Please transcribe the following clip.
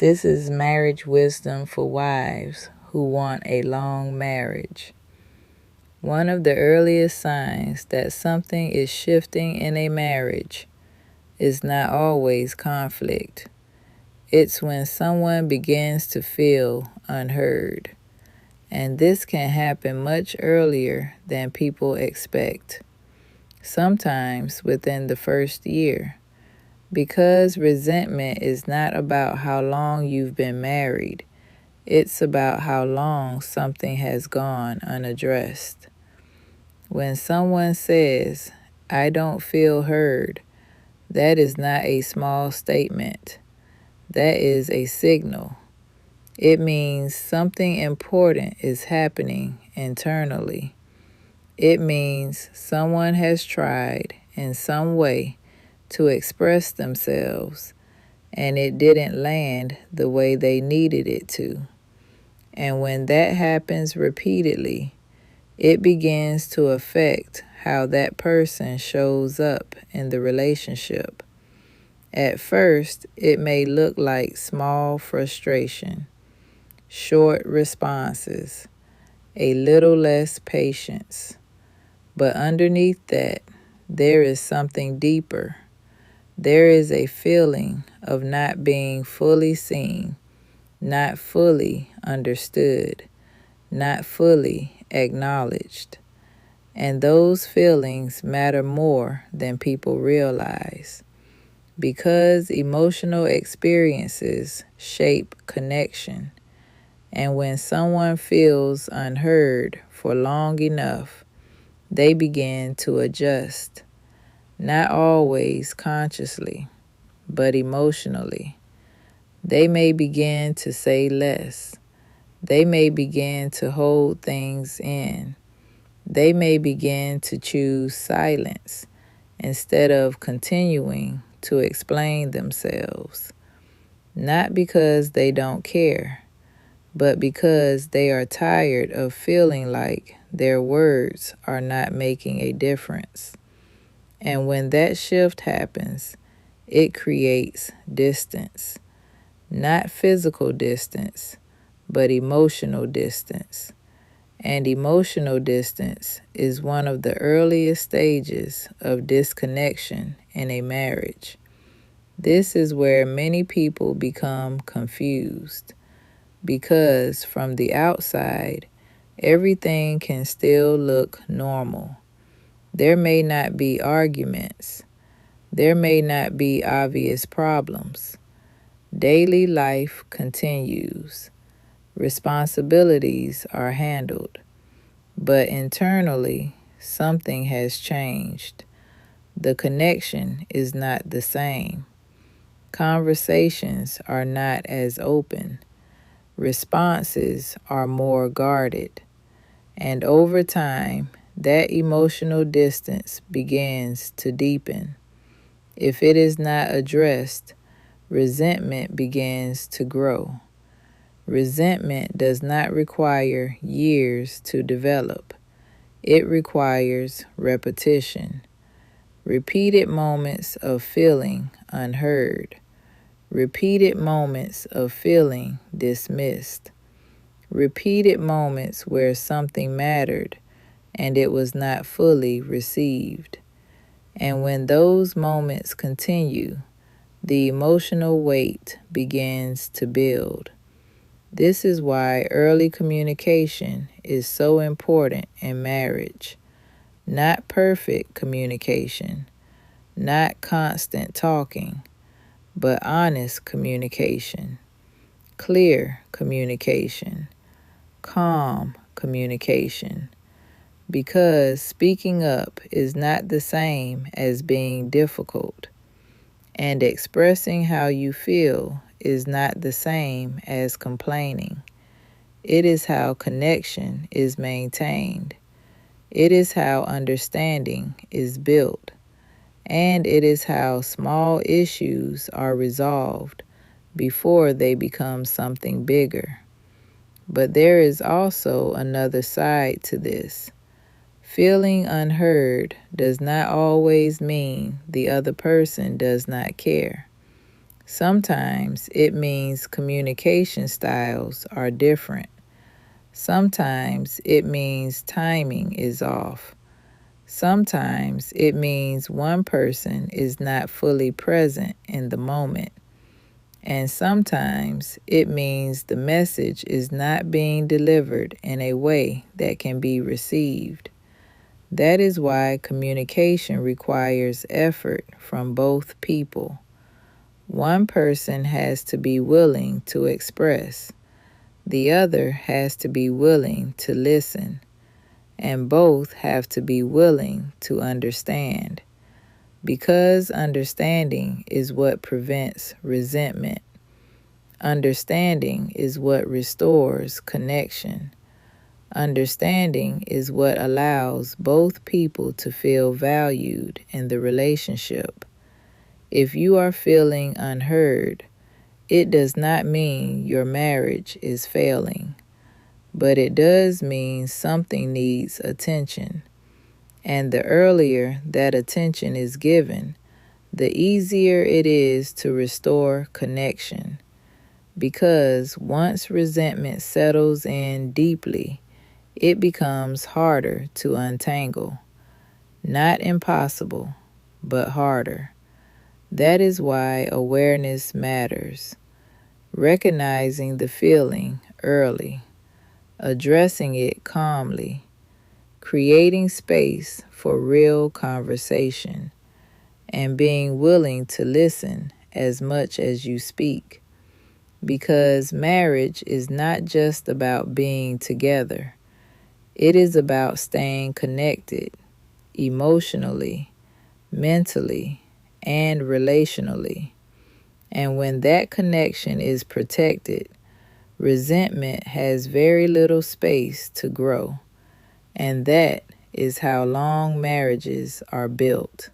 This is marriage wisdom for wives who want a long marriage. One of the earliest signs that something is shifting in a marriage is not always conflict. It's when someone begins to feel unheard. And this can happen much earlier than people expect, sometimes within the first year. Because resentment is not about how long you've been married, it's about how long something has gone unaddressed. When someone says, "I don't feel heard," that is not a small statement. That is a signal. It means something important is happening internally. It means someone has tried in some way to express themselves, and it didn't land the way they needed it to. And when that happens repeatedly, it begins to affect how that person shows up in the relationship. At first, it may look like small frustration, short responses, a little less patience. But underneath that, there is something deeper. There is a feeling of not being fully seen, not fully understood, not fully acknowledged. And those feelings matter more than people realize, because emotional experiences shape connection. And when someone feels unheard for long enough, they begin to adjust. Not always consciously, but emotionally. They may begin to say less. They may begin to hold things in. They may begin to choose silence instead of continuing to explain themselves. Not because they don't care, but because they are tired of feeling like their words are not making a difference. And when that shift happens, it creates distance. Not physical distance, but emotional distance. And emotional distance is one of the earliest stages of disconnection in a marriage. This is where many people become confused, because from the outside, everything can still look normal. There may not be arguments. There may not be obvious problems. Daily life continues. Responsibilities are handled. But internally, something has changed. The connection is not the same. Conversations are not as open. Responses are more guarded. And over time, that emotional distance begins to deepen. If it is not addressed, resentment begins to grow. Resentment does not require years to develop. It requires repetition. Repeated moments of feeling unheard. Repeated moments of feeling dismissed. Repeated moments where something mattered and it was not fully received. And when those moments continue, the emotional weight begins to build. This is why early communication is so important in marriage. Not perfect communication, not constant talking, but honest communication, clear communication, calm communication. Because speaking up is not the same as being difficult, and expressing how you feel is not the same as complaining. It is how connection is maintained. It is how understanding is built. And it is how small issues are resolved before they become something bigger. But there is also another side to this. Feeling unheard does not always mean the other person does not care. Sometimes it means communication styles are different. Sometimes it means timing is off. Sometimes it means one person is not fully present in the moment. And sometimes it means the message is not being delivered in a way that can be received. That is why communication requires effort from both people. One person has to be willing to express. The other has to be willing to listen. And both have to be willing to understand. Because understanding is what prevents resentment. Understanding is what restores connection. Understanding is what allows both people to feel valued in the relationship. If you are feeling unheard, it does not mean your marriage is failing, but it does mean something needs attention. And the earlier that attention is given, the easier it is to restore connection. Because once resentment settles in deeply, it becomes harder to untangle. Not impossible, but harder. That is why awareness matters. Recognizing the feeling early, addressing it calmly, creating space for real conversation, and being willing to listen as much as you speak. Because marriage is not just about being together. It is about staying connected emotionally, mentally, and relationally. And when that connection is protected, resentment has very little space to grow. And that is how long marriages are built.